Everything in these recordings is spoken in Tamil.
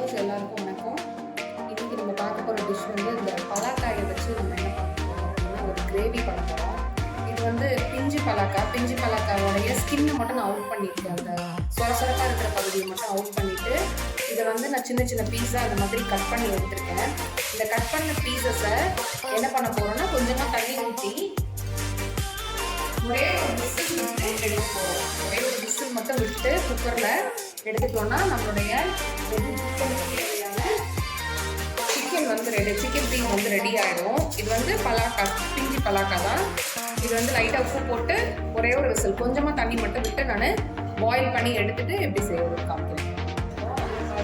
வியூவர்ஸ் எல்லாருக்கும் வணக்கம். இன்னைக்கு நம்ம பார்க்க போகிற டிஷ் வந்து இந்த பலாக்காயை வச்சு நம்ம என்ன பண்ண போகிறோம் அப்படின்னா ஒரு கிரேவி பண்ண போகிறோம். இது வந்து பிஞ்சு பலாக்காவோடைய ஸ்கின்னை மட்டும் நான் அவுட் பண்ணியிருக்கேன். அந்த சொரசொரப்பாக இருக்கிற பகுதியை மட்டும் அவுட் பண்ணிவிட்டு இதை வந்து நான் சின்ன சின்ன பீஸாக அந்த மாதிரி கட் பண்ணி எடுத்துருக்கேன். இந்த கட் பண்ண பீசஸை என்ன பண்ண போகிறோன்னா கொஞ்சமாக தண்ணி ஊற்றி ஒரே ஒரு விசில் விட்டு எடுக்க போகிறோம். ஒரே ஒரு விசில் மட்டும் விட்டு குக்கரில் எடுத்துட்டோம்னா நம்மளுடைய தேவையான சிக்கன் வந்து சிக்கன் பீஸ் வந்து ரெடி ஆகிடும். இது வந்து பிஞ்சு பலாக்கா தான். இது வந்து லைட்டாக உப்பு போட்டு ஒரே ஒரு விசில் கொஞ்சமாக தண்ணி மட்டும் விட்டு நான் பாயில் பண்ணி எடுத்துட்டு எப்படி செய்யறது காமிக்கிறேன்.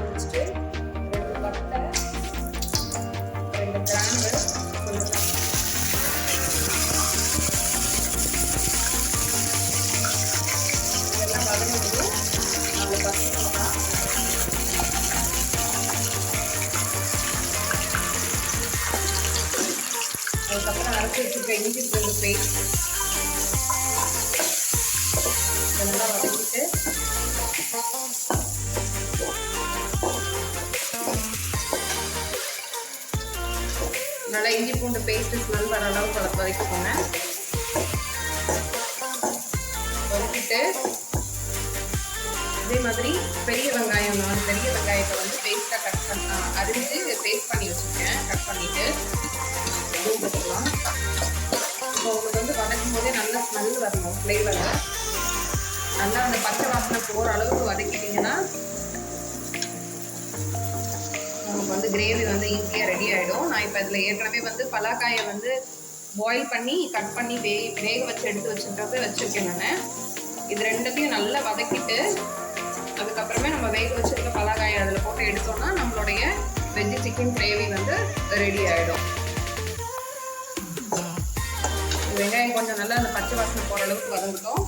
வச்சுட்டு 2 பட்டை 2 கிராம்பு இதெல்லாம் வதங்கும்போது நாலு பச்சை மிளகா அதுக்கப்புறம் அரைச்சி வச்சுருக்க இஞ்சி பூண்டு பேஸ்ட் இதெல்லாம் வதக்கிட்டு நல்லா இஞ்சி பூண்டு பேஸ்ட் ஸ்மெல் வர அளவுக்கு வதக்கிக்கோங்க. வதக்கிட்டு அதே மாதிரி பெரிய வெங்காயம் பெரிய வெங்காயத்தை வந்து பேஸ்ட்டாக அரிஞ்சு பேஸ்ட் பண்ணி வச்சுருக்கேன். கட் பண்ணிவிட்டு போட்டுக்கலாம். இப்போ உங்களுக்கு வந்து வதக்கும் போதே நல்லா ஸ்மெல் வரணும். ஃப்ளேவரை நல்லா அந்த பச்சை வாசனை போகிற அளவுக்கு வதக்கிட்டிங்கன்னா நமக்கு வந்து கிரேவி வந்து ஈஸியாக ரெடி ஆகிடும். நான் இப்போ இதில் ஏற்கனவே வந்து பலாக்காயை வந்து பாயில் பண்ணி கட் பண்ணி வேக வச்சு எடுத்து வச்சுருக்கேன் நான். இது ரெண்டுத்தையும் நல்லா வதக்கிட்டு அதுக்கப்புறமே நம்ம வேக வச்சுருக்க பலாக்காயை அதில் போட்டு எடுத்தோம்னா நம்மளுடைய வெஜ்ஜு சிக்கன் கிரேவி வந்து ரெடி ஆகிடும். வெங்காயம் கொஞ்சம் நல்லா அந்த பச்சை வாசனை போகிற அளவுக்கு வதங்கட்டும்.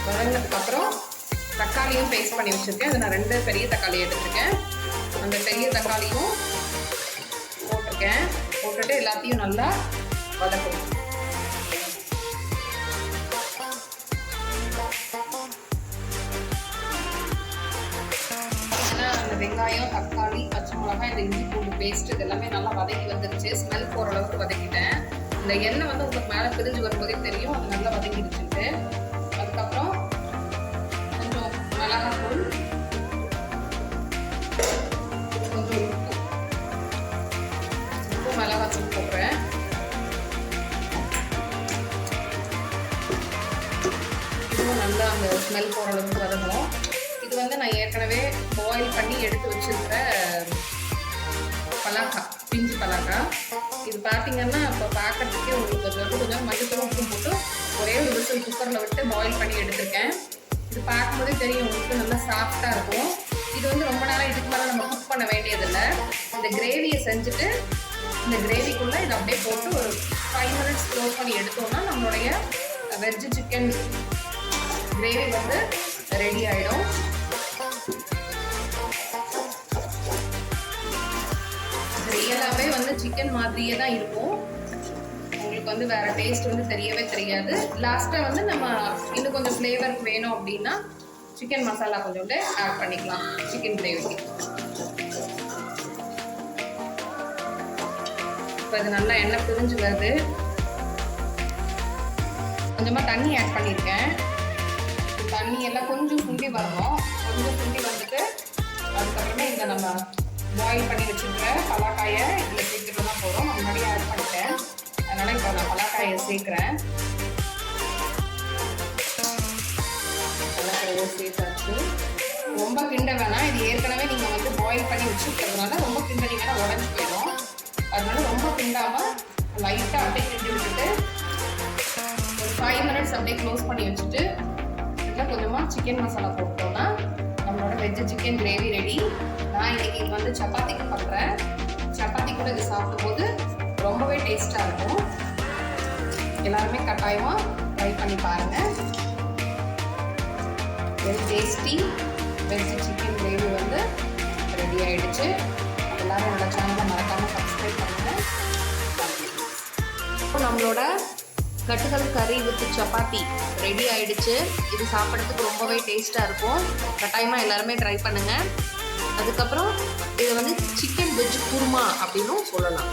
வதங்கினதுக்கப்புறம் தக்காளியும் பேஸ்ட் பண்ணி வச்சுருக்கேன். அதை நான் 2 பெரிய தக்காளி எடுத்துருக்கேன். அந்த பெரிய தக்காளியும் போட்டுட்டு எல்லாத்தையும் நல்லா வதக்கணும். அந்த வெங்காயம் தக்காளி பச்சை மிளகாய் இந்த இஞ்சி பூண்டு பேஸ்ட் இது எல்லாமே நல்லா வதக்கி வந்துருச்சு. ஸ்மெல் போகிற அளவுக்கு வதக்கிட்டேன். இந்த எண்ணெய் வந்து உங்களுக்கு மேலே பிரிஞ்சு வரும்போதே தெரியும் அது நல்லா வதக்கிடுச்சுட்டு. அதுக்கப்புறம் கொஞ்சம் மிளகாத்தூள் கொஞ்சம் உப்பு மிளகாத்தூள் போடுறேன். இதுவும் நல்லா அந்த ஸ்மெல் போகிற அளவுக்கு வதங்கணும். இது வந்து நான் ஏற்கனவே பாயில் பண்ணி எடுத்து வச்சுருக்கிற பலாக்கா பிஞ்சு பலாக்கா. இது பார்த்தீங்கன்னா இப்போ பார்க்கறதுக்கே உங்களுக்கு கொஞ்சம் மஞ்சள் உப்பு போட்டு ஒரே ஒரு விசில் குக்கரில் விட்டு பாயில் பண்ணி எடுத்திருக்கேன். இது பார்க்கும்போதே தெரியும் உங்களுக்கு நல்லா சாஃப்டாக இருக்கும். இது வந்து ரொம்ப நேரம் இதுக்கு மேலே நம்ம குக் பண்ண வேண்டியதில்லை. இந்த கிரேவியை செஞ்சுட்டு இந்த கிரேவிக்குள்ளே இதை அப்படியே போட்டு ஒரு 5 மினிட்ஸ் க்ளோஸ் பண்ணி எடுத்தோம்னா நம்மளுடைய வெஜ்ஜு சிக்கன் கிரேவி வந்து ரெடி ஆகிடும். ரியலாகவே வந்து சிக்கன் மாதிரியே தான் இருக்கும். உங்களுக்கு வந்து வேறு டேஸ்ட் வந்து தெரியவே தெரியாது. லாஸ்ட்டாக வந்து நம்ம இன்னும் கொஞ்சம் ஃப்ளேவர் வேணும் அப்படின்னா சிக்கன் மசாலா கொஞ்சோண்டு ஆட் பண்ணிக்கலாம் சிக்கன் கிரேவிக்கு. இப்போ இது நல்லா எண்ணெய் பிரிஞ்சு வருது. கொஞ்சமாக தண்ணி ஆட் பண்ணியிருக்கேன். தண்ணி எல்லாம் கொஞ்சம் சுண்டி வரணும். கொஞ்சம் சுண்டி வந்துட்டு அதுக்கப்புறமே இந்த நம்ம பாயில் பண்ணி வச்சுருக்க பலாக்காயை இதில் சேர்த்துட்டு தான் போகிறோம். முன்னாடியே ஆட் பண்ணிட்டேன். அதனால் இப்போ நான் பலாக்காயை சேர்க்குறேன். பலாக்காயை சேர்த்தாச்சு. ரொம்ப கிண்ட வேணாம். இது ஏற்கனவே நீங்கள் வந்து பாயில் பண்ணி வச்சுருக்கிறதுனால ரொம்ப கிண்டனிங்கன்னா உடஞ்சி போயிடும். அதனால ரொம்ப கிண்டாமல் லைட்டாக அப்படியே கிண்டி விட்டுட்டு ஒரு 5 மினிட்ஸ் அப்படியே க்ளோஸ் பண்ணி வச்சுட்டு இதில் கொஞ்சமாக சிக்கன் மசாலா போட்டோம்னா நம்மளோட வெஜ்ஜு சிக்கன் கிரேவி ரெடி. நான் இன்றைக்கி இது வந்து சப்பாத்திக்கு பண்ணுறேன். சப்பாத்தி கூட இது சாப்பிடும்போது ரொம்பவே டேஸ்ட்டாக இருக்கும். எல்லாருமே கட்டாயமாக ட்ரை பண்ணி பாருங்கள். Very tasty veg chicken gravy வந்து ரெடி ஆகிடுச்சு. எல்லோரும் என்னோடய சேனலை மறக்காமல் சப்ஸ்கிரைப் பண்ணுங்கள். நம்மளோட கட்டுக்கல் கறி வித் சப்பாத்தி ரெடி ஆயிடுச்சு. இது சாப்பிட்றதுக்கு ரொம்பவே டேஸ்ட்டாக இருக்கும். கட்டாயமாக எல்லாருமே ட்ரை பண்ணுங்கள். அதுக்கப்புறம் இதை வந்து சிக்கன் வெஜ் குருமா அப்படின்னும் சொல்லலாம்.